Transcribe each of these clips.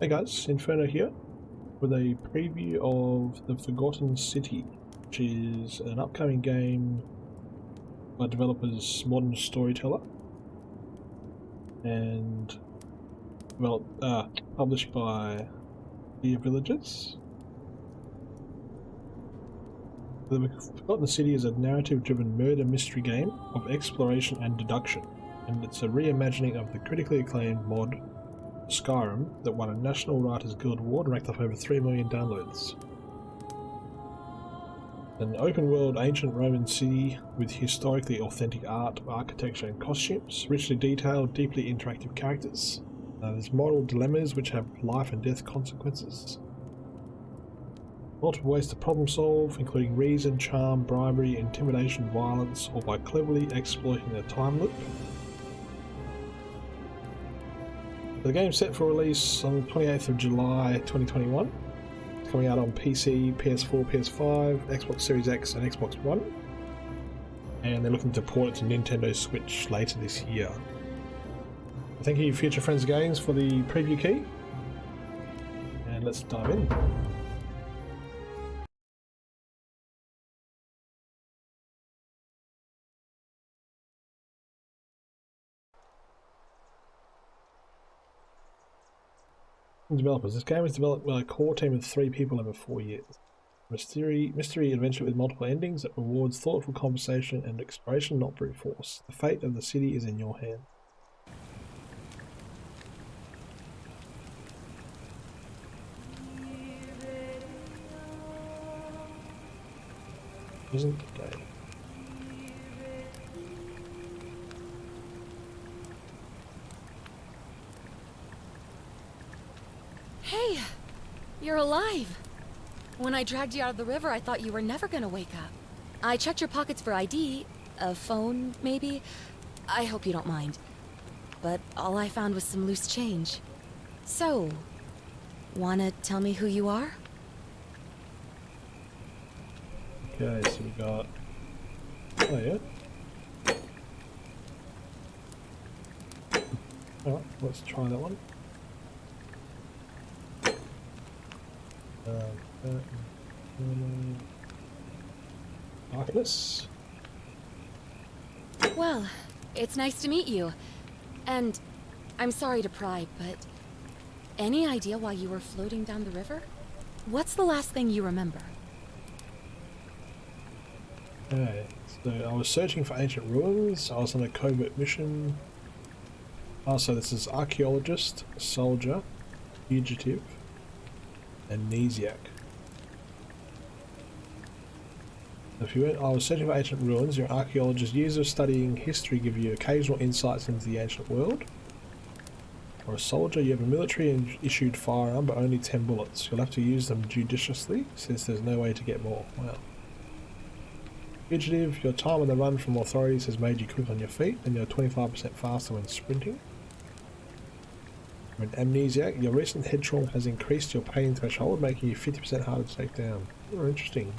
Hey guys, Inferno here with a preview of The Forgotten City, which is an upcoming game by developers Modern Storyteller and published by Dear Villages. The Forgotten City is a narrative-driven murder mystery game of exploration and deduction, and it's a reimagining of the critically acclaimed mod Skyrim that won a National Writers Guild Award and racked up over 3 million downloads. An open-world ancient Roman city with historically authentic art, architecture and costumes, richly detailed, deeply interactive characters. There's moral dilemmas which have life and death consequences. Multiple ways to problem solve, including reason, charm, bribery, intimidation, violence, or by cleverly exploiting a time loop. The game's set for release on the 28th of July 2021. It's coming out on PC, PS4, PS5, Xbox Series X and Xbox One. And they're looking to port it to Nintendo Switch later this year. Thank you, Future Friends Games, for the preview key. And let's dive in. Developers. This game was developed by a core team of 3 people over 4 years. Mystery adventure with multiple endings that rewards thoughtful conversation and exploration, not brute force. The fate of the city is in your hand. Isn't the day? Hey, you're alive. When I dragged you out of the river, I thought you were never gonna wake up. I checked your pockets for ID, a phone, maybe. I hope you don't mind. But all I found was some loose change. So, wanna tell me who you are? Okay, so we got... Oh yeah. Alright, let's try that one. Darkness. Well, it's nice to meet you. And I'm sorry to pry, but any idea why you were floating down the river? What's the last thing you remember? Okay, so I was searching for ancient ruins. I was on a covert mission. So this is archaeologist, soldier, fugitive, amnesiac. If you went, I was searching for ancient ruins. Your archaeologist, years of studying history give you occasional insights into the ancient world. For a soldier, you have a military issued firearm, but only 10 bullets. You'll have to use them judiciously, since there's no way to get more. Wow. Fugitive, your time on the run from authorities has made you quick on your feet, and you're 25% faster when sprinting. For an amnesiac, your recent head trauma has increased your pain threshold, making you 50% harder to take down. Oh, interesting.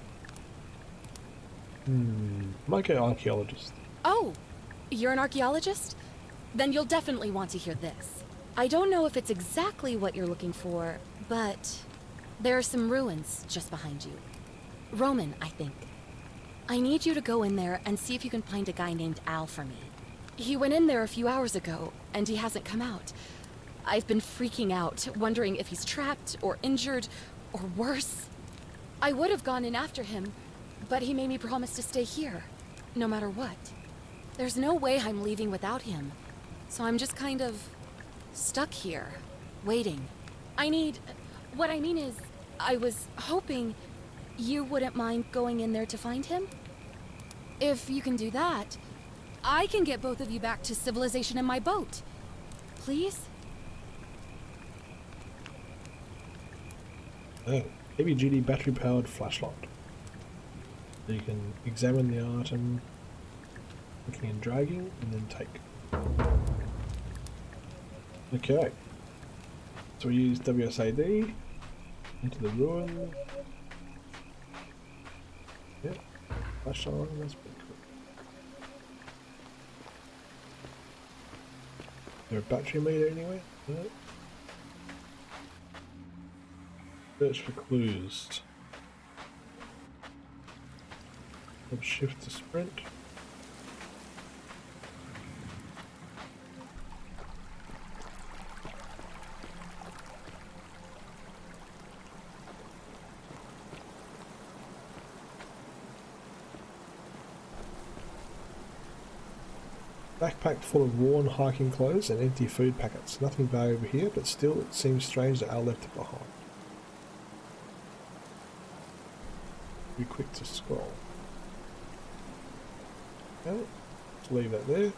Might go archaeologist. Oh, you're an archaeologist? Then you'll definitely want to hear this. I don't know if it's exactly what you're looking for, but there are some ruins just behind you. Roman, I think. I need you to go in there and see if you can find a guy named Al for me. He went in there a few hours ago, and he hasn't come out. I've been freaking out, wondering if he's trapped or injured, or worse. I would have gone in after him, but he made me promise to stay here, no matter what. There's no way I'm leaving without him, so I'm just kind of stuck here, waiting. What I mean is, I was hoping you wouldn't mind going in there to find him? If you can do that, I can get both of you back to civilization in my boat. Please? Oh, heavy-duty battery-powered flashlight. So you can examine the item, clicking and dragging, and then take. Okay. So we use WSAD into the ruin. Yep, flashlight on, that's pretty cool. Is there a battery meter anywhere? No. Search for clues. Shift to sprint. Backpack full of worn hiking clothes and empty food packets. Nothing valuable here, but still it seems strange that Al left it behind. Be quick to scroll. Okay, let's leave that there.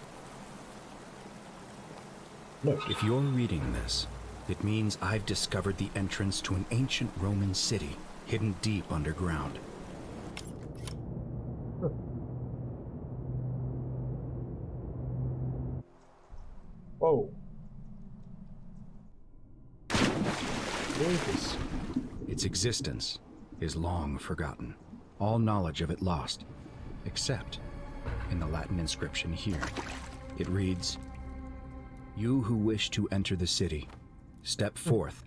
Note. If you're reading this, it means I've discovered the entrance to an ancient Roman city hidden deep underground. Whoa. What is this? Its existence is long forgotten, all knowledge of it lost, except in the Latin inscription here. It reads, "You who wish to enter the city, step forth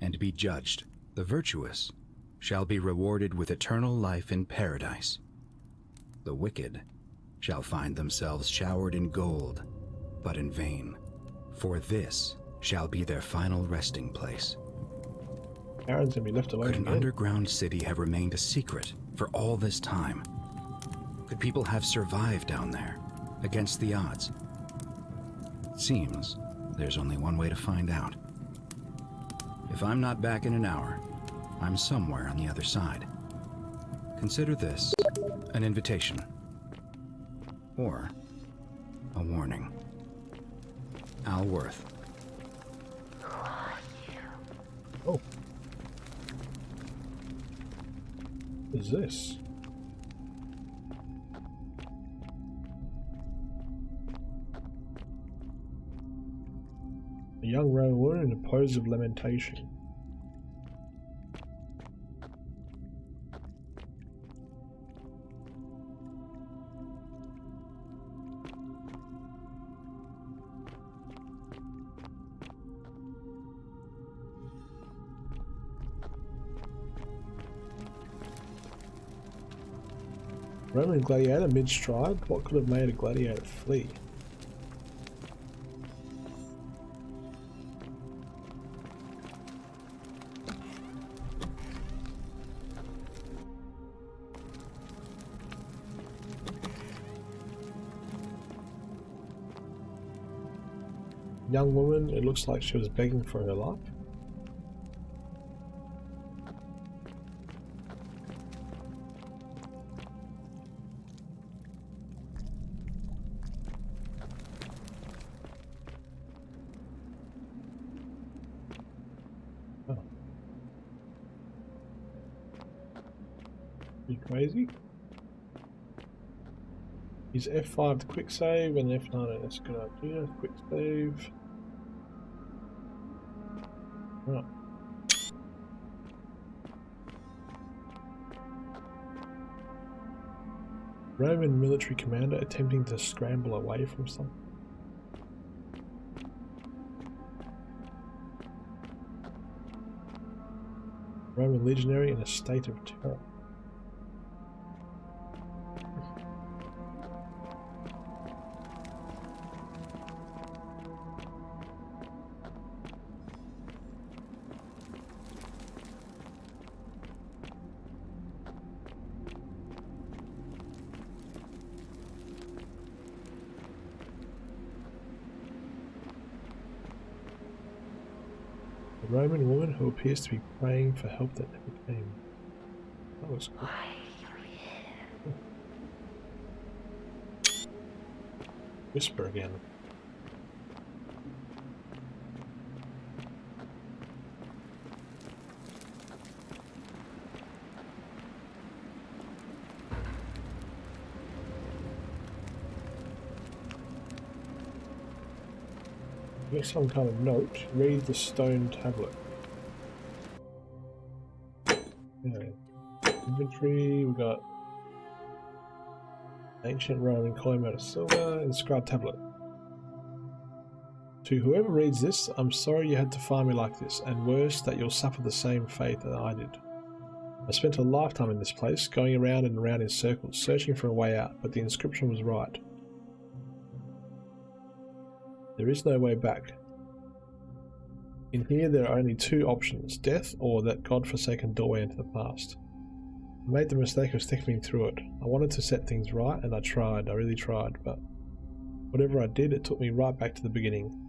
and be judged. The virtuous shall be rewarded with eternal life in paradise. The wicked shall find themselves showered in gold, but in vain. For this shall be their final resting place." Aaron's gonna be left alone. Could an again. underground city have remained a secret for all this time? Could people have survived down there, against the odds? It seems there's only one way to find out. If I'm not back in an hour, I'm somewhere on the other side. Consider this an invitation, or a warning. Al Worth. Oh. What is this? A young Roman woman in a pose of lamentation. Roman gladiator mid-stride? What could have made a gladiator flee? Young woman, it looks like she was begging for her life. Oh. You crazy? Use F5 to quick save and F9, that's a good idea. Quick save. Right. Roman military commander attempting to scramble away from something. Roman legionary in a state of terror. A Roman woman who appears to be praying for help that never came. That was cool. Whisper again. Get some kind of note. Read the stone tablet. Okay. Inventory, we got ancient Roman coin made of silver, inscribed tablet. To whoever reads this, I'm sorry you had to find me like this, and worse, that you'll suffer the same fate that I did. I spent a lifetime in this place, going around and around in circles, searching for a way out, but the inscription was right. There is no way back. In here there are only two options, death or that god-forsaken doorway into the past. I made the mistake of sticking through it. I wanted to set things right, and I really tried, but whatever I did, it took me right back to the beginning.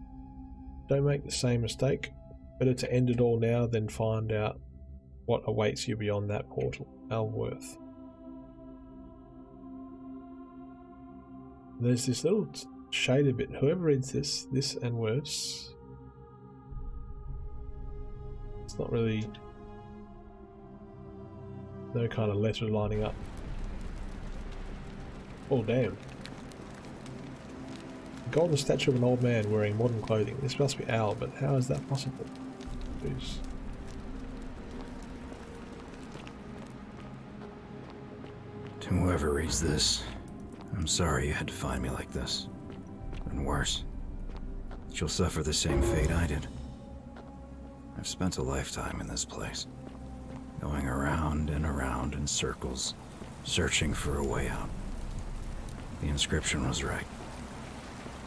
Don't make the same mistake. Better to end it all now than find out what awaits you beyond that portal. Alworth. There's this little shaded bit. Whoever reads this and worse. It's not really no kind of letter lining up. Oh damn. A golden statue of an old man wearing modern clothing. This must be Al, but how is that possible? Jeez. To whoever reads this, I'm sorry you had to find me like this. And worse, that you'll suffer the same fate I did. I've spent a lifetime in this place, going around and around in circles, searching for a way out. The inscription was right.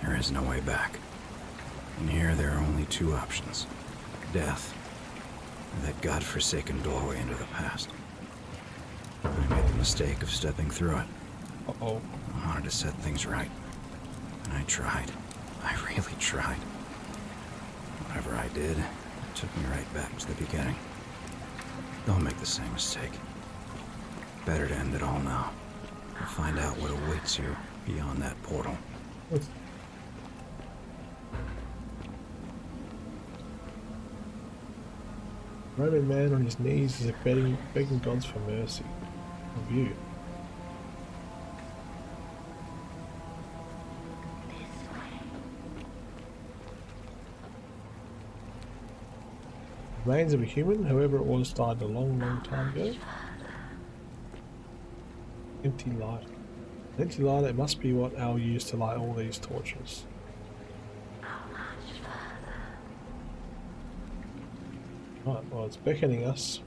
There is no way back. And here there are only two options. Death, and that god-forsaken doorway into the past. I made the mistake of stepping through it. Uh-oh. I wanted to set things right. And I tried. I really tried. Whatever I did, it took me right back to the beginning. Don't make the same mistake. Better to end it all now. And find out what awaits you beyond that portal. Roman man on his knees is begging gods for mercy. Of you. Remains of a human, whoever it was, died a long, long time ago. Empty light. Empty light, it must be what Al used to light all these torches. Right, well, it's beckoning us.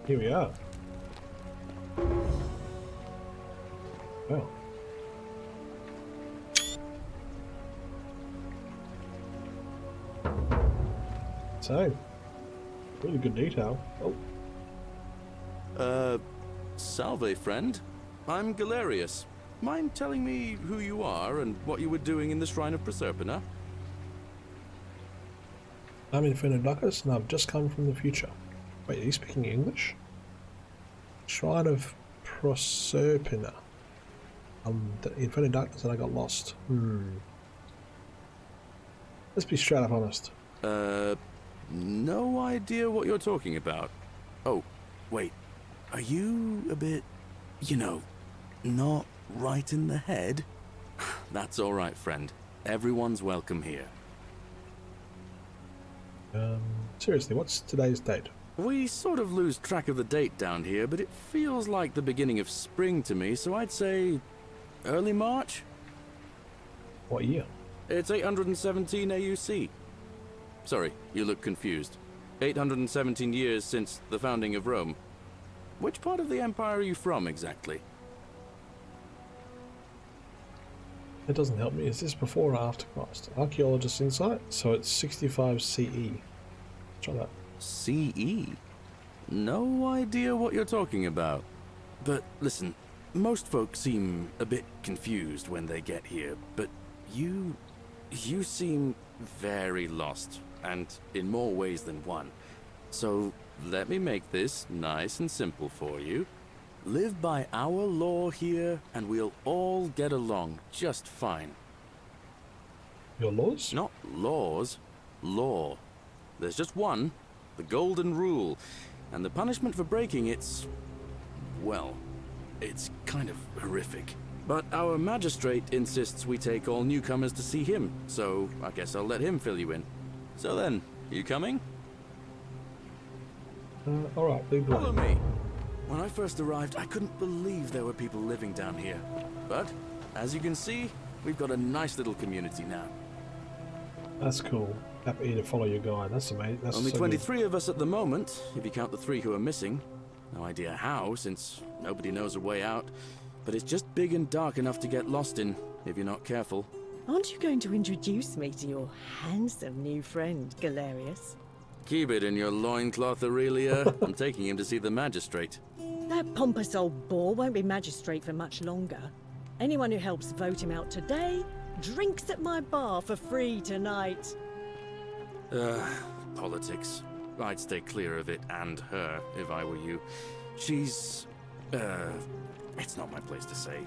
Here we are. Oh. So, really good detail. Oh. Salve, friend. I'm Galerius. Mind telling me who you are and what you were doing in the Shrine of Proserpina? I'm Inferno and I've just come from the future. Wait, are you speaking English? Shrine of Proserpina. Inferno Darkness and I got lost. Let's be straight up honest. No idea what you're talking about. Oh, wait. Are you a bit, not right in the head? That's all right, friend. Everyone's welcome here. Seriously, what's today's date? We sort of lose track of the date down here, but it feels like the beginning of spring to me, so I'd say early March? What year? It's 817 AUC. Sorry, you look confused. 817 years since the founding of Rome. Which part of the Empire are you from, exactly? It doesn't help me. Is this before or after Christ? Archaeologist's insight? So it's 65 CE. Try that. CE? No idea what you're talking about. But listen, most folks seem a bit confused when they get here, but you seem very lost, and in more ways than one. So let me make this nice and simple for you. Live by our law here, and we'll all get along just fine. Your laws? Not laws, law. There's just one, the golden rule, and the punishment for breaking it's, well, it's kind of horrific. But our magistrate insists we take all newcomers to see him, so I guess I'll let him fill you in. So then, you coming? Alright, big Follow blow. me. When I first arrived, I couldn't believe there were people living down here. But, as you can see, we've got a nice little community now. That's cool. Happy to follow your guide. That's amazing. That's Only so 23 of us at the moment, if you count the 3 who are missing. No idea how, since nobody knows a way out. But it's just big and dark enough to get lost in, if you're not careful. Aren't you going to introduce me to your handsome new friend, Galerius? Keep it in your loincloth, Aurelia. I'm taking him to see the magistrate. That pompous old bore won't be magistrate for much longer. Anyone who helps vote him out today drinks at my bar for free tonight. Politics. I'd stay clear of it and her, if I were you. She's... it's not my place to say.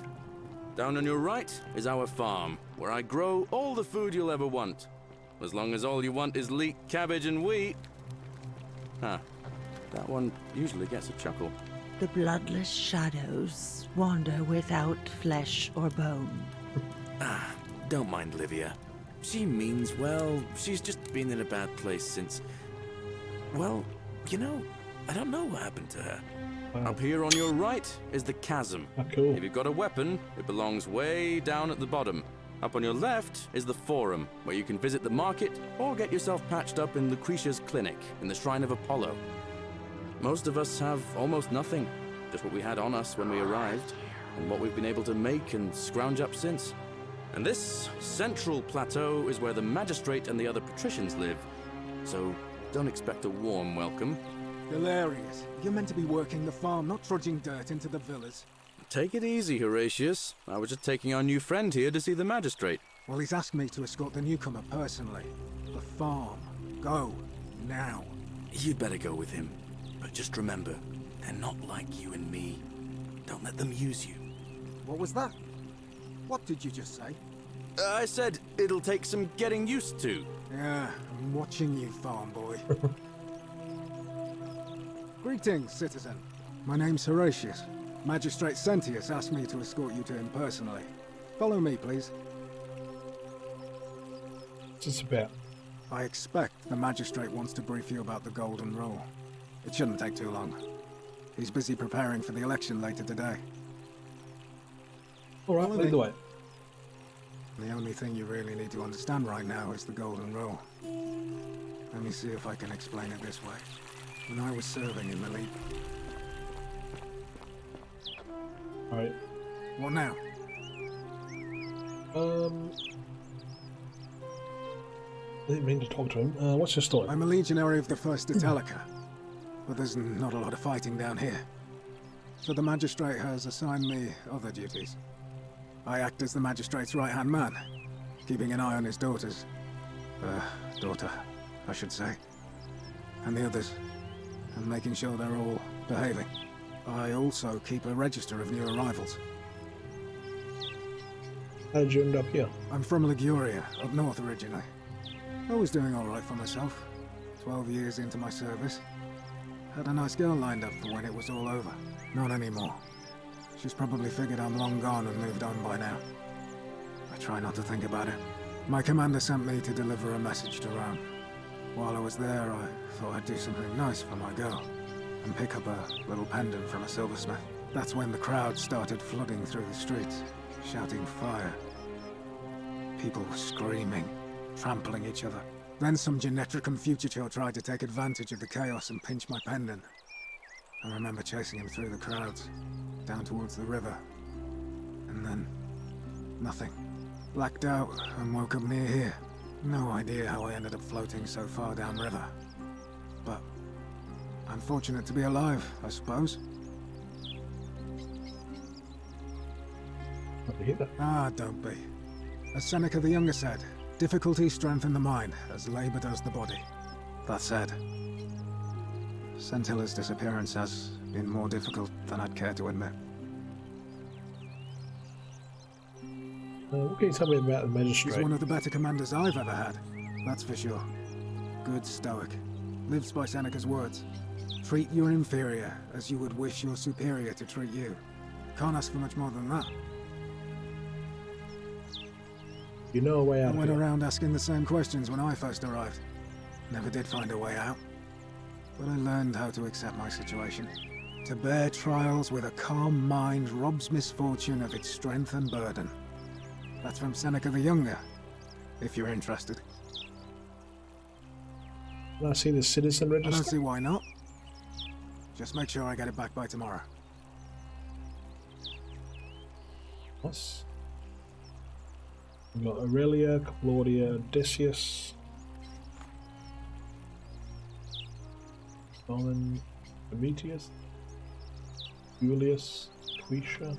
Down on your right is our farm, where I grow all the food you'll ever want. As long as all you want is leek, cabbage, and wheat. Huh. That one usually gets a chuckle. The bloodless shadows wander without flesh or bone. Don't mind Livia. She means well. She's just been in a bad place since... Well, you know, I don't know what happened to her. Wow. Up here on your right is the chasm. Ah, cool. If you've got a weapon, it belongs way down at the bottom. Up on your left is the Forum, where you can visit the market or get yourself patched up in Lucretia's clinic in the Shrine of Apollo. Most of us have almost nothing, just what we had on us when we arrived, and what we've been able to make and scrounge up since. And this central plateau is where the magistrate and the other patricians live, so don't expect a warm welcome. Hilarious. You're meant to be working the farm, not trudging dirt into the villas. Take it easy, Horatius. I was just taking our new friend here to see the magistrate. Well, he's asked me to escort the newcomer personally. The farm. Go. Now. You'd better go with him. But just remember, they're not like you and me. Don't let them use you. What was that? What did you just say? I said it'll take some getting used to. Yeah, I'm watching you, farm boy. Greetings, citizen. My name's Horatius. Magistrate Sentius asked me to escort you to him personally. Follow me, please. What's this about? I expect the magistrate wants to brief you about the Golden Rule. It shouldn't take too long. He's busy preparing for the election later today. Alright, lead the way. The only thing you really need to understand right now is the Golden Rule. Let me see if I can explain it this way. When I was serving in the League... Alright. What now? I didn't mean to talk to him. What's your story? I'm a legionary of the 1st Italica, but there's not a lot of fighting down here. So the magistrate has assigned me other duties. I act as the magistrate's right-hand man, keeping an eye on his daughters. Daughter, I should say. And the others, and making sure they're all behaving. I also keep a register of new arrivals. How did you end up here? I'm from Liguria, up north originally. I was doing all right for myself. 12 years into my service. Had a nice girl lined up for when it was all over. Not anymore. She's probably figured I'm long gone and moved on by now. I try not to think about it. My commander sent me to deliver a message to Rome. While I was there, I thought I'd do something nice for my girl and pick up a little pendant from a silversmith. That's when the crowd started flooding through the streets, shouting fire. People were screaming, trampling each other. Then some Genetricum fugitive tried to take advantage of the chaos and pinch my pendant. I remember chasing him through the crowds, down towards the river. And then, nothing. Blacked out and woke up near here. No idea how I ended up floating so far downriver. But I'm fortunate to be alive, I suppose. Over here. Ah, don't be. As Seneca the Younger said, difficulty strengthens the mind, as labor does the body. That said, Scintilla's disappearance has been more difficult than I'd care to admit. What can you tell me about the She's magistrate? one of the better commanders I've ever had, that's for sure. Good stoic. Lives by Seneca's words. Treat your inferior as you would wish your superior to treat you. Can't ask for much more than that. You know a way I out of went here. around asking the same questions when I first arrived. Never did find a way out. But I learned how to accept my situation. To bear trials with a calm mind robs misfortune of its strength and burden. That's from Seneca the Younger, if you're interested. Can I see the citizen I don't register? see why not. Just make sure I get it back by tomorrow. Yes. We've got Aurelia, Claudia, Decius, Solon, Prometheus, Julius, Quisha,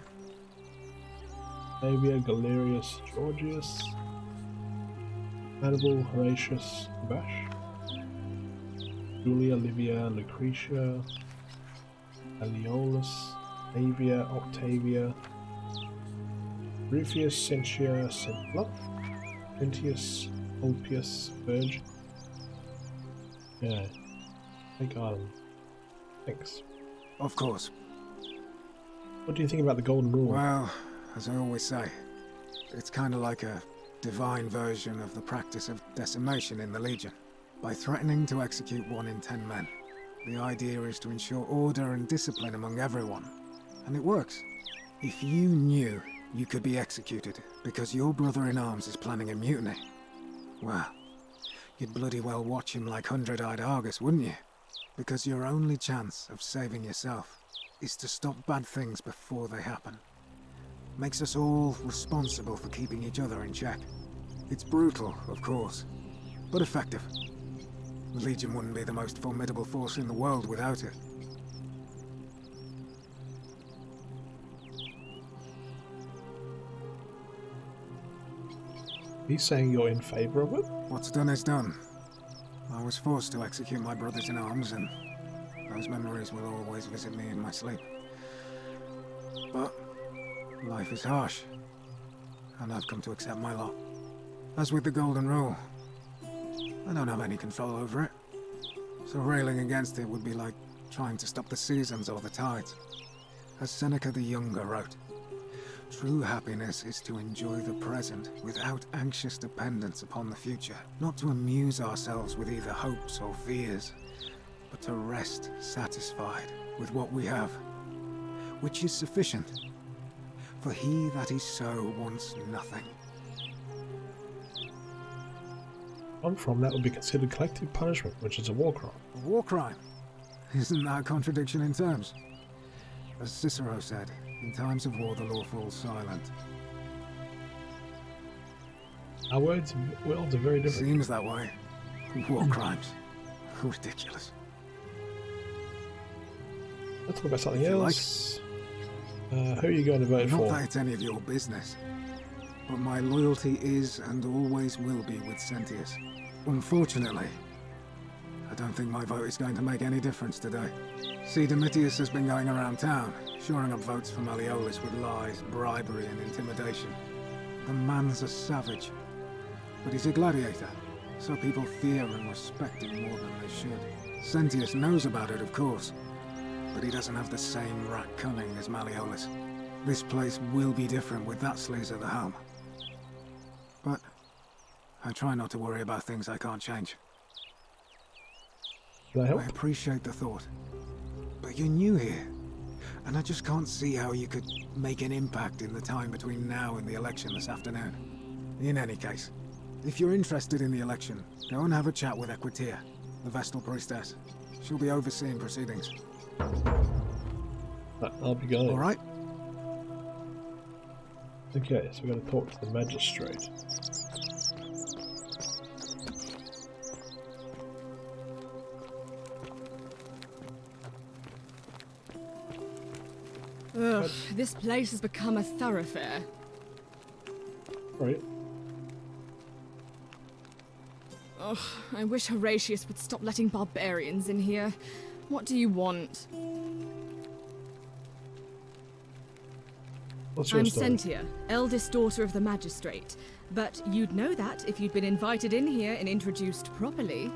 Flavia, Galerius, Georgius, Hannibal, Horatius, Bash, Julia, Livia, Lucretia, Aleolus, Avia, Octavia, Rufius, Sentia, Sentla, Pentius, Ulpius, Virg. Yeah. Take item. Thanks. Of course. What do you think about the Golden Rule? Well, as I always say, it's kind of like a divine version of the practice of decimation in the Legion. By threatening to execute 1 in 10 men, the idea is to ensure order and discipline among everyone. And it works. If you knew you could be executed because your brother-in-arms is planning a mutiny, well, you'd bloody well watch him like hundred-eyed Argus, wouldn't you? Because your only chance of saving yourself is to stop bad things before they happen. Makes us all responsible for keeping each other in check. It's brutal, of course, but effective. The Legion wouldn't be the most formidable force in the world without it. He's saying you're in favor of it? What's done is done. I was forced to execute my brothers-in-arms, and those memories will always visit me in my sleep. But life is harsh, and I've come to accept my lot. As with the Golden Rule, I don't have any control over it, so railing against it would be like trying to stop the seasons or the tides. As Seneca the Younger wrote, true happiness is to enjoy the present without anxious dependence upon the future, not to amuse ourselves with either hopes or fears, but to rest satisfied with what we have, which is sufficient. For he that is so wants nothing. I'm from that would be considered collective punishment, which is a war crime. A war crime? Isn't that a contradiction in terms? As Cicero said, in times of war the law falls silent. Our worlds are very different. Seems that way. War crimes. Ridiculous. Let's talk about something If you else. Who are you going to vote Not for? that it's any of your business, but my loyalty is and always will be with Sentius. Unfortunately, I don't think my vote is going to make any difference today. See, Domitius has been going around town, shoring up votes for Malleolus with lies, bribery, and intimidation. The man's a savage, but he's a gladiator, so people fear and respect him more than they should. Sentius knows about it, of course, but he doesn't have the same rat cunning as Malleolus. This place will be different with that sleaze at the helm. But I try not to worry about things I can't change. Can I help? I appreciate the thought, but you're new here, and I just can't see how you could make an impact in the time between now and the election this afternoon. In any case, if you're interested in the election, go and have a chat with Equitia, the Vestal Priestess. She'll be overseeing proceedings. I'll be going. All right? Okay, so we're going to talk to the magistrate. Ugh, this place has become a thoroughfare. Right. Ugh, I wish Horatius would stop letting barbarians in here. What do you want? What's your I'm story? Sentia, eldest daughter of the magistrate. But you'd know that if you'd been invited in here and introduced properly.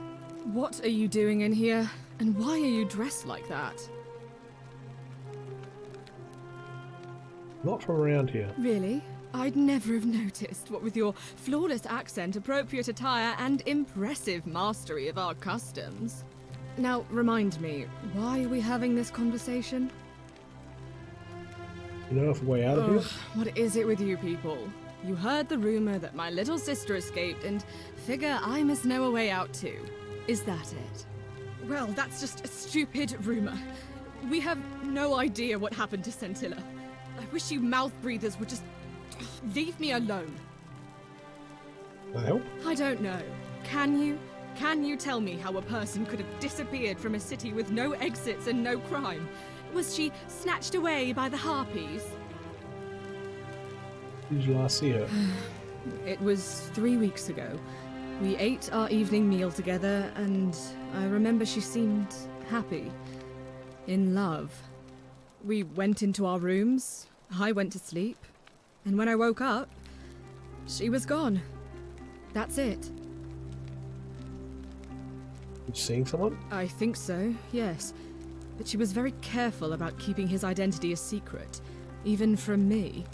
What are you doing in here? And why are you dressed like that? Not from around here. Really? I'd never have noticed, what with your flawless accent, appropriate attire, and impressive mastery of our customs. Now, remind me, why are we having this conversation? You know of a way out of Ugh, here? what is it with you people? You heard the rumor that my little sister escaped and figure I must know a way out too. Is that it? Well, that's just a stupid rumor. We have no idea what happened to Scintilla. I wish you mouth breathers would just leave me alone. Can I help? I don't know. Can you? Can you tell me how a person could have disappeared from a city with no exits and no crime? Was she snatched away by the harpies? Did you last see her? It was 3 weeks ago. We ate our evening meal together, and I remember she seemed happy. In love. We went into our rooms, I went to sleep, and when I woke up, she was gone. That's it. You seeing someone? I think so, yes. But she was very careful about keeping his identity a secret, even from me.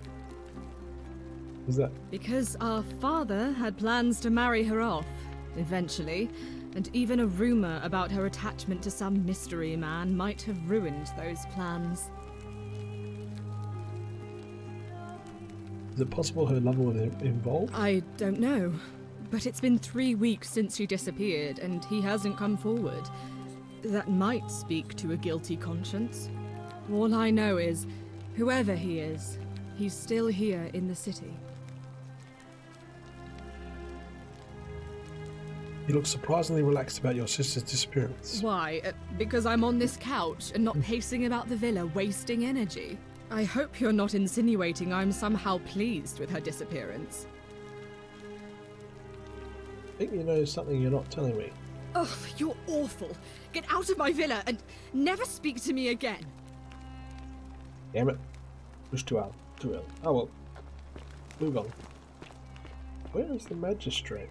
Is that? Because our father had plans to marry her off, eventually, and even a rumor about her attachment to some mystery man might have ruined those plans. Is it possible her lover was involved? I don't know, but it's been 3 weeks since she disappeared, and he hasn't come forward. That might speak to a guilty conscience. All I know is, whoever he is, he's still here in the city. You look surprisingly relaxed about your sister's disappearance. Why? Because I'm on this couch and not pacing about the villa, wasting energy? I hope you're not insinuating I'm somehow pleased with her disappearance. I think you know something you're not telling me. Ugh, you're awful. Get out of my villa and never speak to me again. Damn it. Push too early. Too early. Oh well. Move on. Where is the magistrate?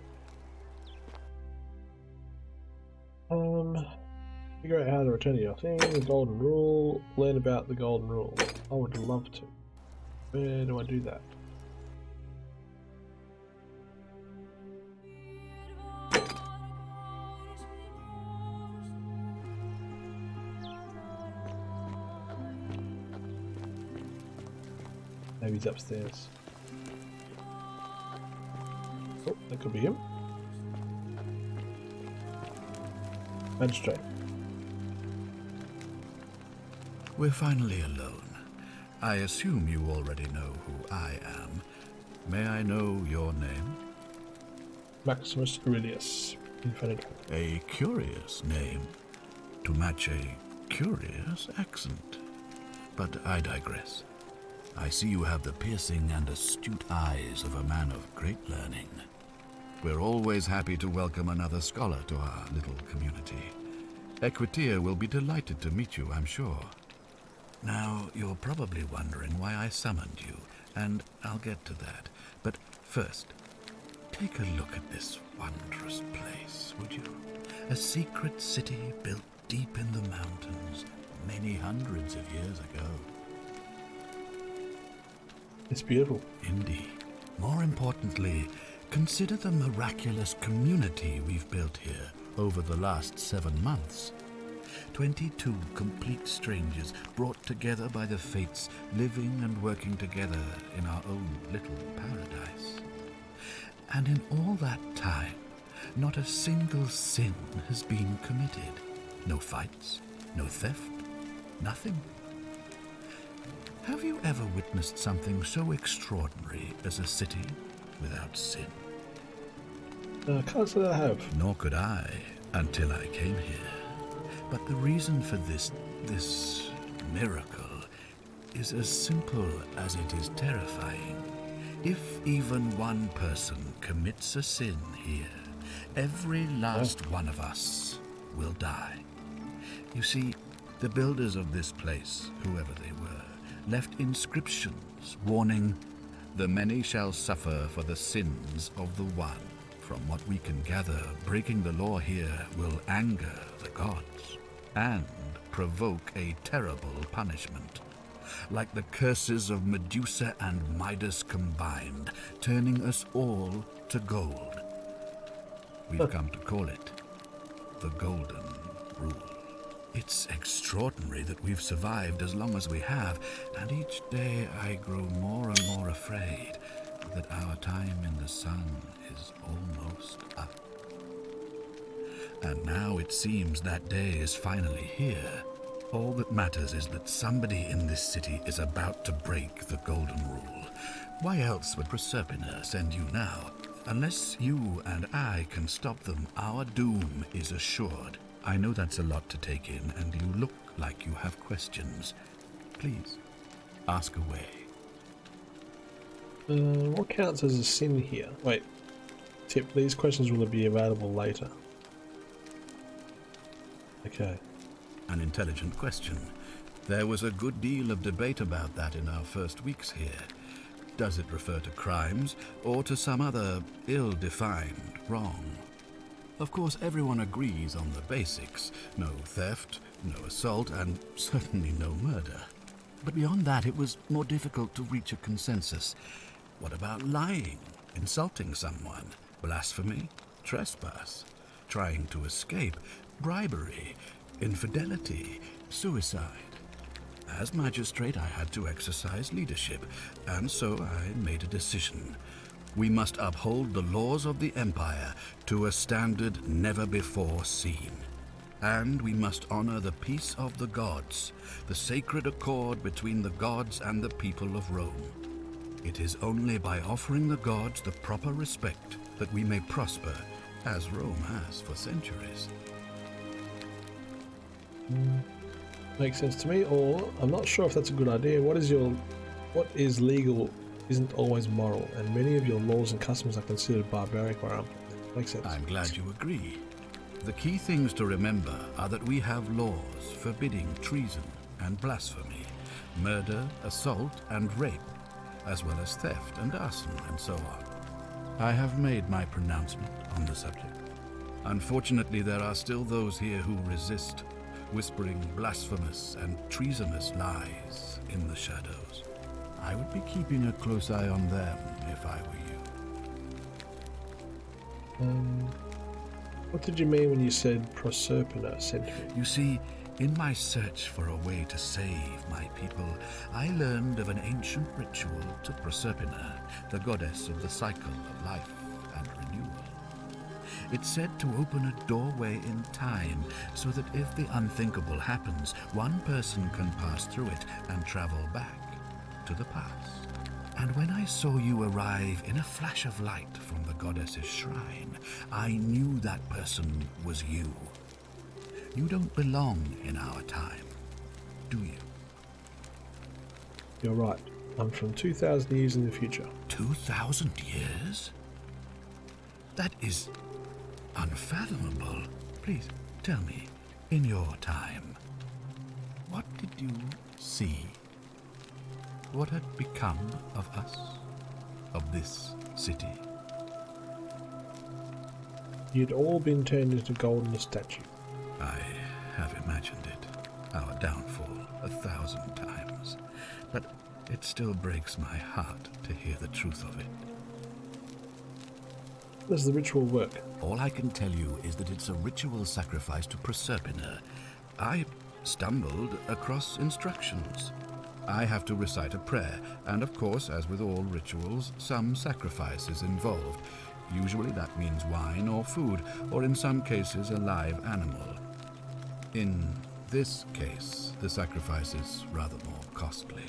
Figure out how to return to your thing, the golden rule, learn about the golden rule. I would love to. Where do I do that? Maybe he's upstairs. Oh, that could be him. Magistrate. We're finally alone. I assume you already know who I am. May I know your name? Maximus Aurelius. Inferno. A curious name to match a curious accent. But I digress. I see you have the piercing and astute eyes of a man of great learning. We're always happy to welcome another scholar to our little community. Equitia will be delighted to meet you, I'm sure. Now, you're probably wondering why I summoned you, and I'll get to that. But first, take a look at this wondrous place, would you? A secret city built deep in the mountains, many hundreds of years ago. It's beautiful. Indeed. More importantly, consider the miraculous community we've built here over the last 7 months. 22 complete strangers brought together by the fates, living and working together in our own little paradise. And in all that time, not a single sin has been committed. No fights, no theft, nothing. Have you ever witnessed something so extraordinary as a city without sin? Can't say that I have. Nor could I, until I came here. But the reason for this miracle is as simple as it is terrifying. If even one person commits a sin here, every last one of us will die. You see, the builders of this place, whoever they were, left inscriptions warning, "The many shall suffer for the sins of the one." From what we can gather, breaking the law here will anger the gods and provoke a terrible punishment. Like the curses of Medusa and Midas combined, turning us all to gold. We've come to call it the Golden Rule. It's extraordinary that we've survived as long as we have, and each day I grow more and more afraid that our time in the sun is almost up. And now it seems that day is finally here. All that matters is that somebody in this city is about to break the Golden Rule. Why else would Proserpina send you now? Unless you and I can stop them, our doom is assured. I know that's a lot to take in, and you look like you have questions. Please, ask away. What counts as a sin here? Wait. Tip, these questions will be available later. Okay. An intelligent question. There was a good deal of debate about that in our first weeks here. Does it refer to crimes, or to some other ill-defined wrong? Of course, everyone agrees on the basics. No theft, no assault, and certainly no murder. But beyond that, it was more difficult to reach a consensus. What about lying, insulting someone, blasphemy, trespass, trying to escape, bribery, infidelity, suicide? As magistrate, I had to exercise leadership, and so I made a decision. We must uphold the laws of the Empire to a standard never before seen. And we must honor the peace of the gods, the sacred accord between the gods and the people of Rome. It is only by offering the gods the proper respect that we may prosper, as Rome has for centuries. Makes sense to me, or I'm not sure if that's a good idea. What is legal isn't always moral, and many of your laws and customs are considered barbaric or unpopular. Makes sense. I'm glad you agree. The key things to remember are that we have laws forbidding treason and blasphemy, murder, assault, and rape, as well as theft and arson, and so on. I have made my pronouncement on the subject. Unfortunately, there are still those here who resist, whispering blasphemous and treasonous lies in the shadows. I would be keeping a close eye on them if I were you. What did you mean when you said Proserpina sent you? You see, in my search for a way to save my people, I learned of an ancient ritual to Proserpina, the goddess of the cycle of life and renewal. It's said to open a doorway in time, so that if the unthinkable happens, one person can pass through it and travel back to the past. And when I saw you arrive in a flash of light from the goddess's shrine, I knew that person was you. You don't belong in our time, do you? You're right. I'm from 2,000 years in the future. 2,000 years? That is unfathomable. Please, tell me, in your time, what did you see? What had become of us? Of this city? You'd all been turned into gold in a statue. I have imagined it, our downfall, 1,000 times. But it still breaks my heart to hear the truth of it. How does the ritual work? All I can tell you is that it's a ritual sacrifice to Proserpina. I stumbled across instructions. I have to recite a prayer, and of course, as with all rituals, some sacrifice is involved. Usually that means wine or food, or in some cases a live animal. In this case, the sacrifice is rather more costly.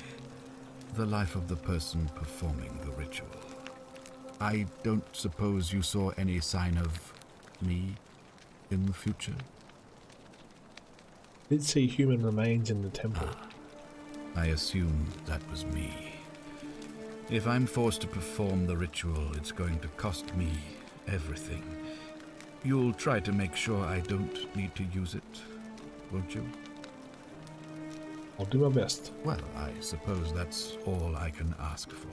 The life of the person performing the ritual. I don't suppose you saw any sign of me in the future? I did see human remains in the temple. I assume that was me. If I'm forced to perform the ritual, it's going to cost me everything. You'll try to make sure I don't need to use it, won't you? I'll do my best. Well, I suppose that's all I can ask for.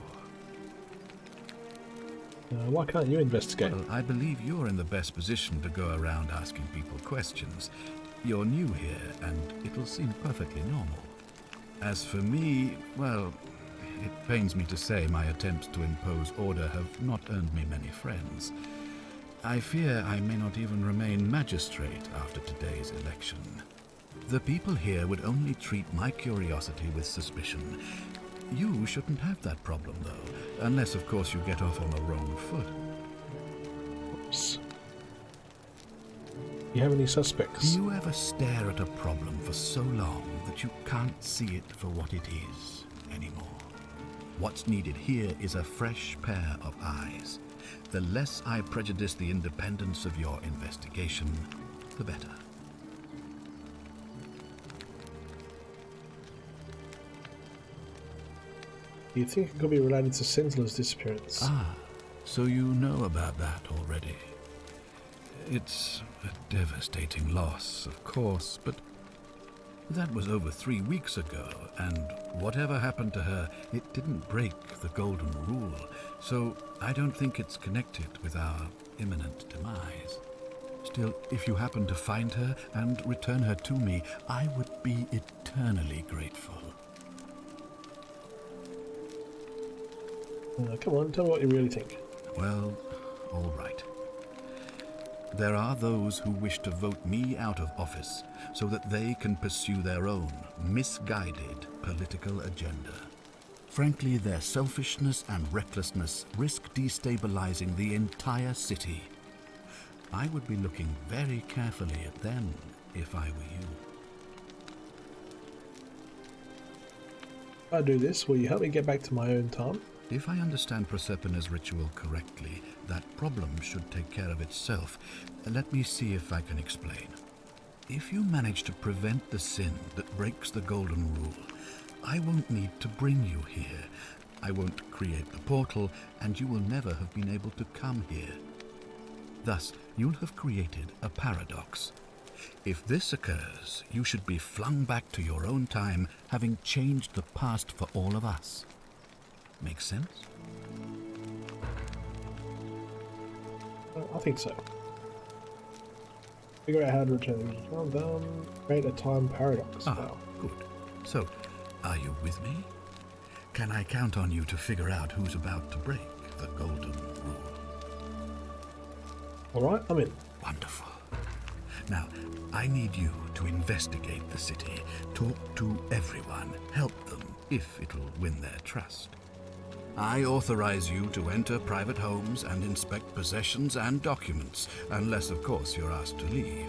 Why can't you investigate? Well, I believe you're in the best position to go around asking people questions. You're new here, and it'll seem perfectly normal. As for me, well, it pains me to say my attempts to impose order have not earned me many friends. I fear I may not even remain magistrate after today's election. The people here would only treat my curiosity with suspicion. You shouldn't have that problem, though, unless, of course, you get off on the wrong foot. Oops. You have any suspects? Do you ever stare at a problem for so long that you can't see it for what it is anymore? What's needed here is a fresh pair of eyes. The less I prejudice the independence of your investigation, the better. Do you think it could be related to Sentinel's disappearance? Ah, so you know about that already. It's a devastating loss, of course, but that was over 3 weeks ago, and whatever happened to her, it didn't break the Golden Rule, so I don't think it's connected with our imminent demise. Still, if you happen to find her and return her to me, I would be eternally grateful. Come on, tell me what you really think. Well, all right. There are those who wish to vote me out of office so that they can pursue their own misguided political agenda. Frankly, their selfishness and recklessness risk destabilizing the entire city. I would be looking very carefully at them if I were you. If I do this, will you help me get back to my own time? If I understand Prosperna's ritual correctly, that problem should take care of itself. Let me see if I can explain. If you manage to prevent the sin that breaks the Golden Rule, I won't need to bring you here. I won't create the portal, and you will never have been able to come here. Thus, you'll have created a paradox. If this occurs, you should be flung back to your own time, having changed the past for all of us. Make sense? I think so. Figure out how to return. Well done. Create a time paradox. Wow. Good. So, are you with me? Can I count on you to figure out who's about to break the Golden Rule? Alright, I'm in. Wonderful. Now, I need you to investigate the city, talk to everyone, help them if it'll win their trust. I authorize you to enter private homes and inspect possessions and documents, unless, of course, you're asked to leave.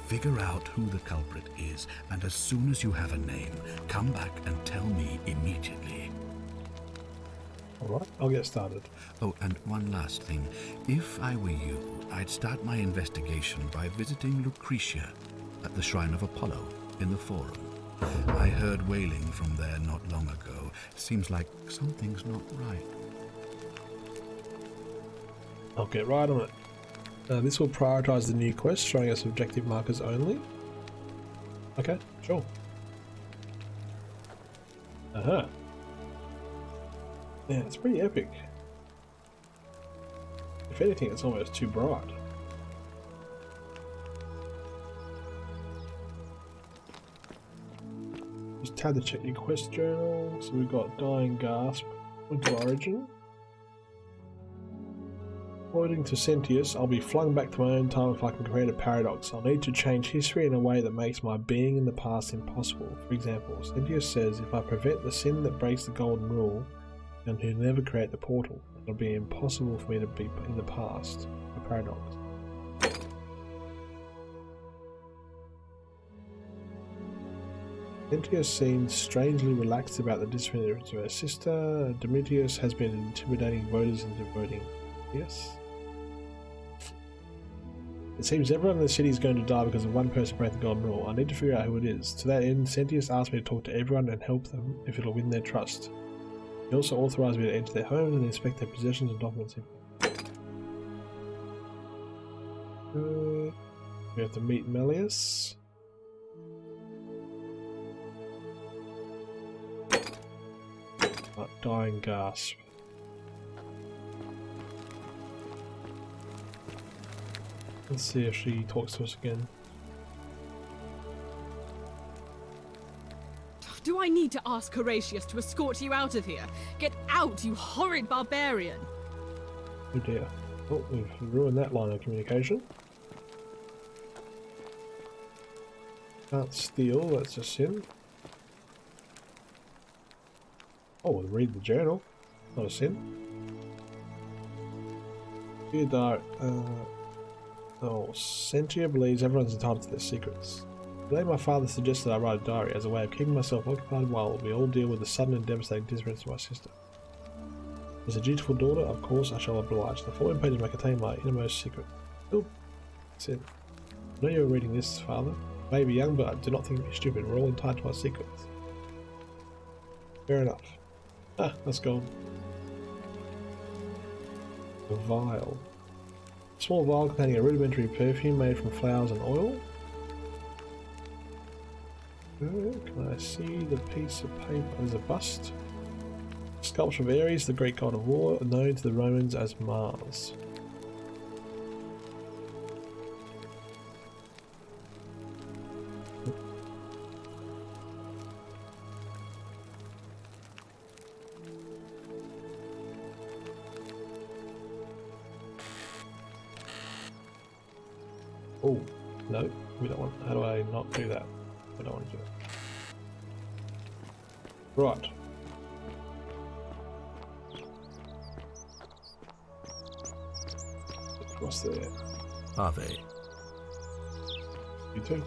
Figure out who the culprit is, and as soon as you have a name, come back and tell me immediately. Alright, I'll get started. Oh, and one last thing. If I were you, I'd start my investigation by visiting Lucretia at the Shrine of Apollo in the Forum. I heard wailing from there not long ago. Seems like something's not right. I'll get right on it. This will prioritize the new quest, showing us objective markers only. Okay, sure. Uh-huh. Yeah, it's pretty epic. If anything, it's almost too bright. Just had to check your quest journal. So we've got Dying Gasp, Winter Origin. According to Sentius, I'll be flung back to my own time if I can create a paradox. I'll need to change history in a way that makes my being in the past impossible. For example, Sentius says if I prevent the sin that breaks the Golden Rule, then he'll never create the portal. It'll be impossible for me to be in the past. A paradox. Sentius seems strangely relaxed about the disappearance of her sister. Demetrius has been intimidating voters into voting. Yes. It seems everyone in the city is going to die because of one person breaking the Golden Rule. I need to figure out who it is. To that end, Sentius asked me to talk to everyone and help them if it'll win their trust. He He also authorized me to enter their homes and inspect their possessions and documents. We have to meet Melius. Dying gasp. Let's see if she talks to us again. Do I need to ask Horatius to escort you out of here? Get out, you horrid barbarian! Oh dear. Oh, we've ruined that line of communication. Can't steal, that's a sin. Oh, we'll read the journal. Not a sin. Dear Diary, Sentia believes everyone's entitled to their secrets. Today my father suggested I write a diary as a way of keeping myself occupied while we all deal with the sudden and devastating disappearance of my sister. As a dutiful daughter, of course I shall oblige. The following pages may contain my innermost secret. Oh, sin. I know you're reading this, father. I may be young, but do not think me stupid. We're all entitled to our secrets. Fair enough. Ah, that's gone. A vial. A small vial containing a rudimentary perfume made from flowers and oil. Can I see the piece of paper? There's a bust. Sculpture of Ares, the Greek god of war, known to the Romans as Mars. Oh, no, we don't want. How do I not do that? We don't want to do it. Right. What's there? Ave. You too.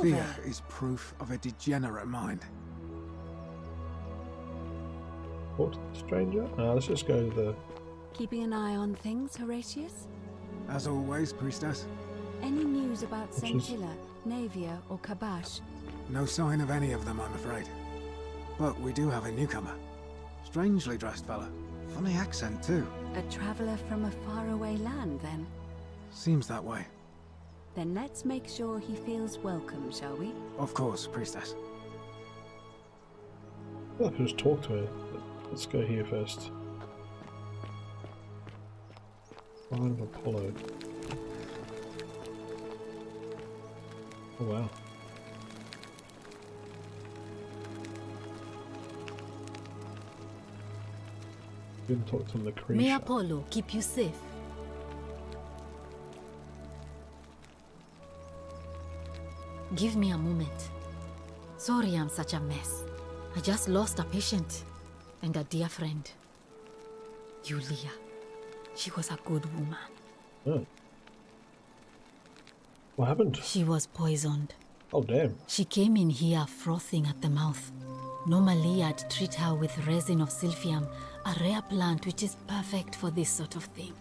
Fear is proof of a degenerate mind. What, stranger? Let's just go to the... Keeping an eye on things, Horatius? As always, priestess. Any news about Which is- Sentilla, Navia, or Kabash? No sign of any of them, I'm afraid. But we do have a newcomer. Strangely dressed fella. Funny accent, too. A traveler from a faraway land, then? Seems that way. Then let's make sure he feels welcome, shall we? Of course, priestess. I could just talk to her. But let's go here first. Line of Apollo. Oh wow. Didn't talk to Lucretia. May Apollo keep you safe. Give me a moment. Sorry I'm such a mess. I just lost a patient and a dear friend. Yulia. She was a good woman. Oh. What happened? She was poisoned. Oh damn. She came in here frothing at the mouth. Normally I'd treat her with resin of silphium, a rare plant which is perfect for this sort of thing.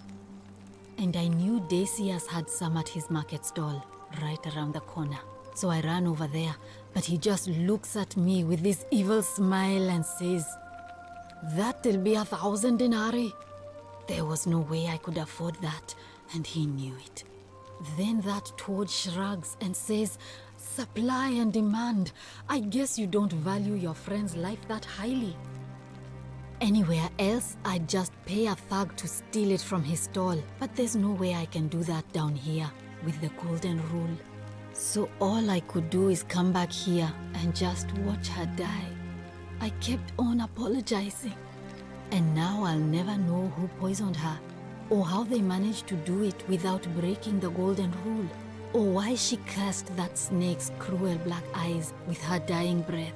And I knew Decius had some at his market stall, right around the corner. So I ran over there, but he just looks at me with this evil smile and says, "That'll be 1,000 denarii." There was no way I could afford that, and he knew it. Then that toad shrugs and says, "Supply and demand. I guess you don't value your friend's life that highly." Anywhere else, I'd just pay a thug to steal it from his stall, but there's no way I can do that down here with the golden rule. So all I could do is come back here and just watch her die. I kept on apologizing. And now I'll never know who poisoned her, or how they managed to do it without breaking the golden rule, or why she cursed that snake's cruel black eyes with her dying breath.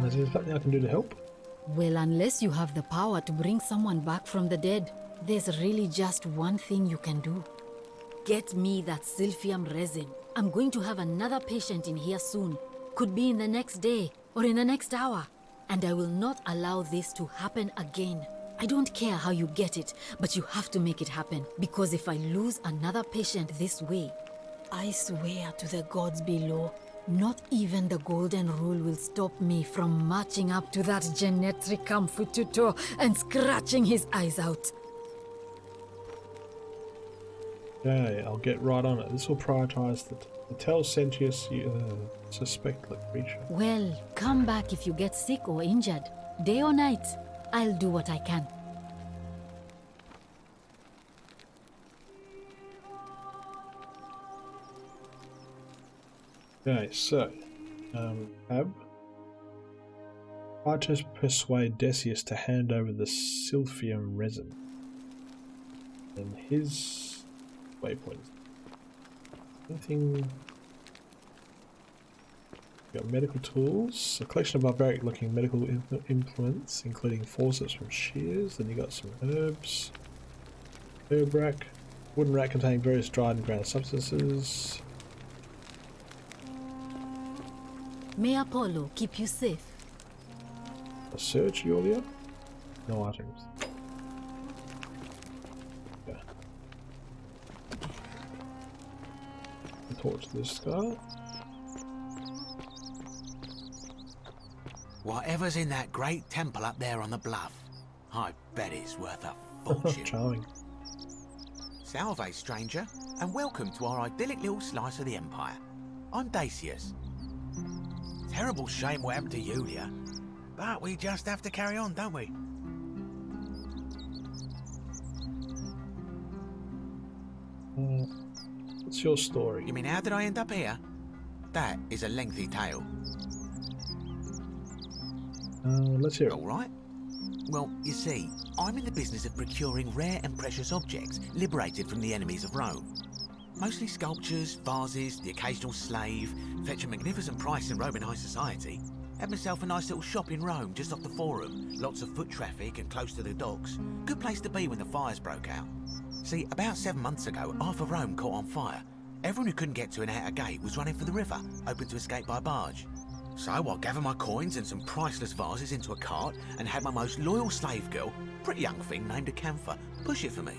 Is there something I can do to help? Well, unless you have the power to bring someone back from the dead, there's really just one thing you can do. Get me that silphium resin. I'm going to have another patient in here soon. Could be in the next day or in the next hour. And I will not allow this to happen again. I don't care how you get it, but you have to make it happen. Because if I lose another patient this way, I swear to the gods below, not even the golden rule will stop me from marching up to that Genetricum Fututo and scratching his eyes out. Okay, I'll get right on it. This will prioritize the tell sentious suspect-like creature. Well, come back if you get sick or injured. Day or night, I'll do what I can. Okay, so, Ab. Try to persuade Decius to hand over the silphium resin. And his waypoints. Anything? Got medical tools, a collection of barbaric looking medical implements, including forceps from shears. Then you got some herbs, herb rack, wooden rack containing various dried and ground substances. May Apollo keep you safe. A search, Yulia? No items. Yeah. Torch this guy. Whatever's in that great temple up there on the bluff, I bet it's worth a fortune. Charming. Salve, stranger, and welcome to our idyllic little slice of the Empire. I'm Decius. Terrible shame what happened to Yulia, but we just have to carry on, don't we? What's your story? You mean how did I end up here? That is a lengthy tale. Let's hear it. All right. Well, you see, I'm in the business of procuring rare and precious objects liberated from the enemies of Rome. Mostly sculptures, vases, the occasional slave, fetch a magnificent price in Roman high society. Had myself a nice little shop in Rome, just off the Forum. Lots of foot traffic and close to the docks. Good place to be when the fires broke out. See, about 7 months ago, half of Rome caught on fire. Everyone who couldn't get to an outer gate was running for the river, hoping to escape by barge. So I gathered my coins and some priceless vases into a cart and had my most loyal slave girl, pretty young thing named Acantha, push it for me.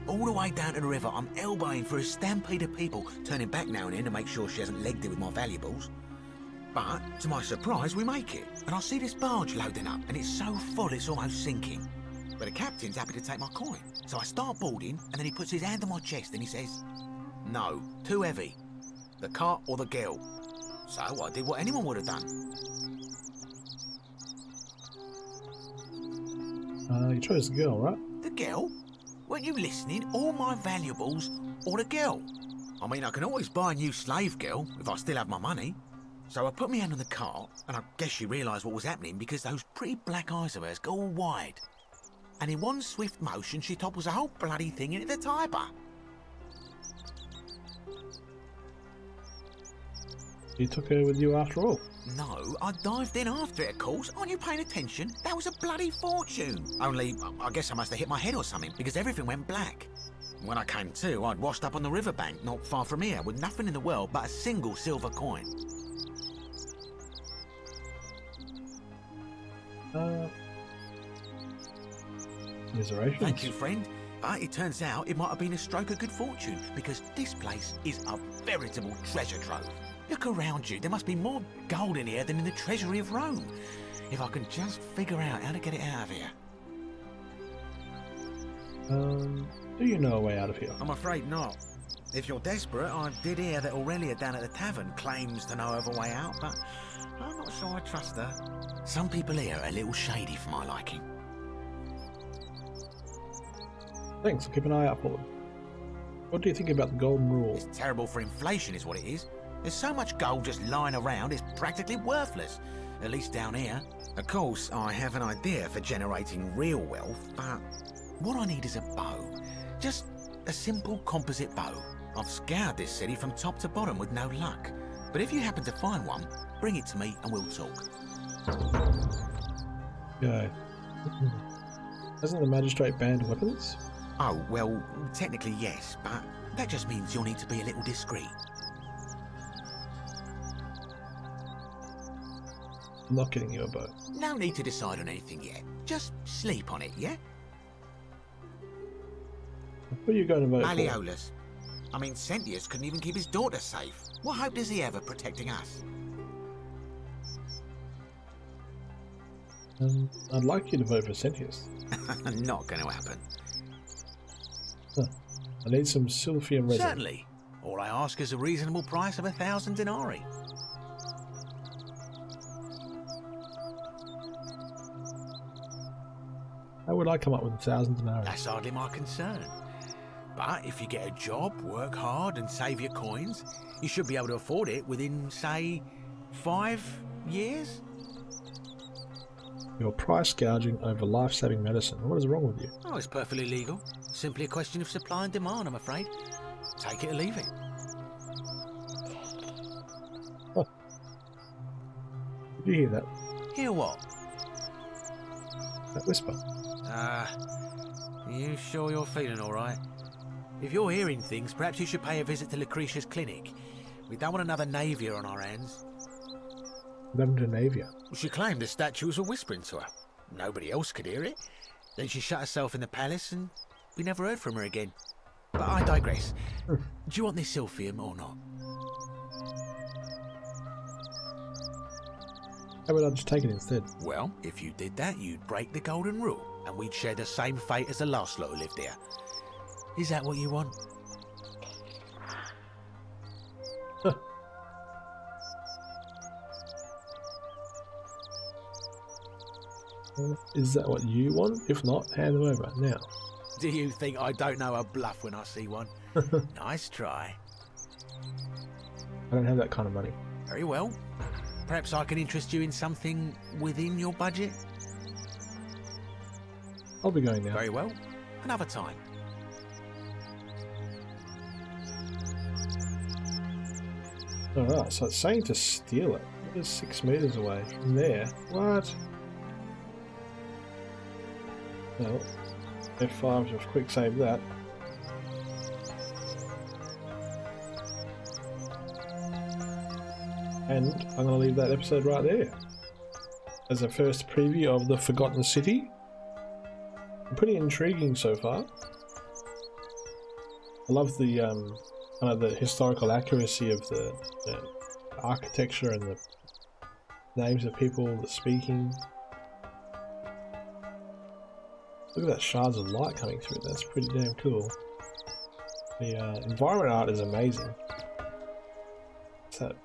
All the way down to the river, I'm elbowing for a stampede of people, turning back now and then to make sure she hasn't legged it with my valuables. But, to my surprise, we make it, and I see this barge loading up, and it's so full it's almost sinking. But the captain's happy to take my coin, so I start boarding, and then he puts his hand on my chest and he says, "No, too heavy. The cart or the girl." So I did what anyone would have done. You chose the girl, right? The girl? Weren't you listening? All my valuables or the girl? I mean, I can always buy a new slave girl if I still have my money. So I put my hand on the cart, and I guess she realised what was happening because those pretty black eyes of hers go all wide. And in one swift motion, she topples the whole bloody thing into the Tiber. You took her with you after all? No, I dived in after it, of course. Aren't you paying attention? That was a bloody fortune. Only, I guess I must have hit my head or something, because everything went black. When I came to, I'd washed up on the riverbank, not far from here, with nothing in the world but a single silver coin. Commiserations. Thank you, friend. But it turns out it might have been a stroke of good fortune, because this place is a veritable treasure trove. Look around you. There must be more gold in here than in the treasury of Rome. If I can just figure out how to get it out of here. Do you know a way out of here? I'm afraid not. If you're desperate, I did hear that Aurelia down at the tavern claims to know of a way out, but I'm not sure I trust her. Some people here are a little shady for my liking. Thanks, I'll keep an eye out for them. What do you think about the golden rule? It's terrible for inflation is what it is. There's so much gold just lying around, it's practically worthless. At least down here. Of course, I have an idea for generating real wealth, but what I need is a bow. Just a simple composite bow. I've scoured this city from top to bottom with no luck. But if you happen to find one, bring it to me and we'll talk. Yeah. Hasn't the magistrate banned weapons? Oh, well, technically yes, but that just means you'll need to be a little discreet. I'm not getting you a bow. No need to decide on anything yet. Just sleep on it, yeah? Who are you going to vote for? Malleolus. I mean, Sentius couldn't even keep his daughter safe. What hope does he have of protecting us? I'd like you to vote for Sentius. Not going to happen. I need some Silphium resin. Certainly. All I ask is a reasonable price of 1,000 denarii. How would I come up with 1,000 denarii? That's hardly my concern. But if you get a job, work hard and save your coins, you should be able to afford it within, say, 5 years? You're price gouging over life-saving medicine. What is wrong with you? Oh, it's perfectly legal. Simply a question of supply and demand, I'm afraid. Take it or leave it. Oh. Did you hear that? Hear what? That whisper. Are you sure you're feeling all right? If you're hearing things, perhaps you should pay a visit to Lucretia's clinic. We don't want another Navia on our hands. What happened to Navia? She claimed the statues were whispering to her. Nobody else could hear it. Then she shut herself in the palace and we never heard from her again. But I digress. Do you want this Silphium or not? How about I just take it instead? Well, if you did that, you'd break the golden rule and we'd share the same fate as the last lot who lived here. Is that what you want? Is that what you want? If not, hand them over now. Do you think I don't know a bluff when I see one? Nice try. I don't have that kind of money. Very well. Perhaps I can interest you in something within your budget? I'll be going now. Very well. Another time. Alright, so it's saying to steal it. It is 6 meters away from there. What? Well, F5 to quick save that. And I'm going to leave that episode right there as a first preview of the Forgotten City. Pretty intriguing so far. I love the kind of the historical accuracy of the architecture and the names of people, the speaking. Look at that shards of light coming through. That's pretty damn cool. The environment art is amazing. What's that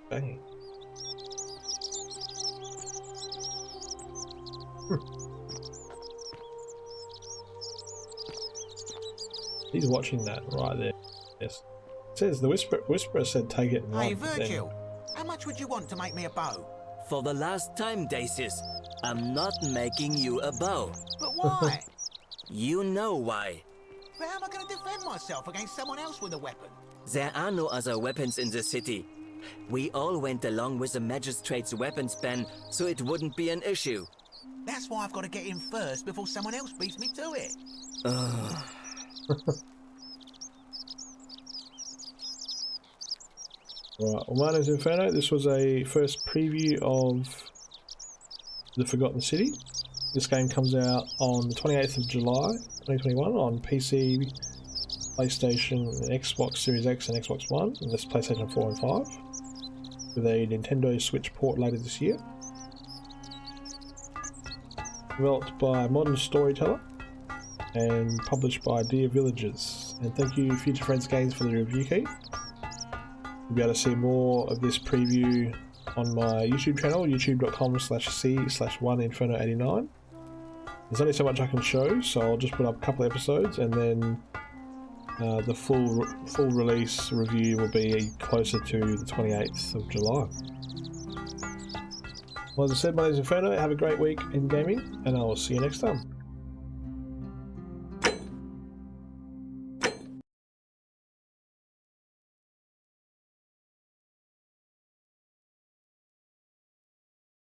banging? He's watching that right there. Yes. It says the Whisperer said take it and run. Hey Virgil, how much would you want to make me a bow? For the last time, Dacius, I'm not making you a bow. But why? You know why. But how am I going to defend myself against someone else with a weapon? There are no other weapons in the city. We all went along with the magistrate's weapons ban, so it wouldn't be an issue. That's why I've got to get in first before someone else beats me to it. Right, well, my name's Inferno. This was a first preview of The Forgotten City. This game comes out on the 28th of July 2021 on PC, PlayStation, Xbox Series X and Xbox One, and this PlayStation 4 and 5, with a Nintendo Switch port later this year. Developed by Modern Storyteller and published by Dear Villagers. And thank you Future Friends Games for the review key. You'll be able to see more of this preview on my YouTube channel, youtube.com/c/1inferno89. There's only so much I can show, so I'll just put up a couple of episodes, and then the full release review will be closer to the 28th of July. Well, as I said, my name is Inferno. Have a great week in gaming, and I will see you next time.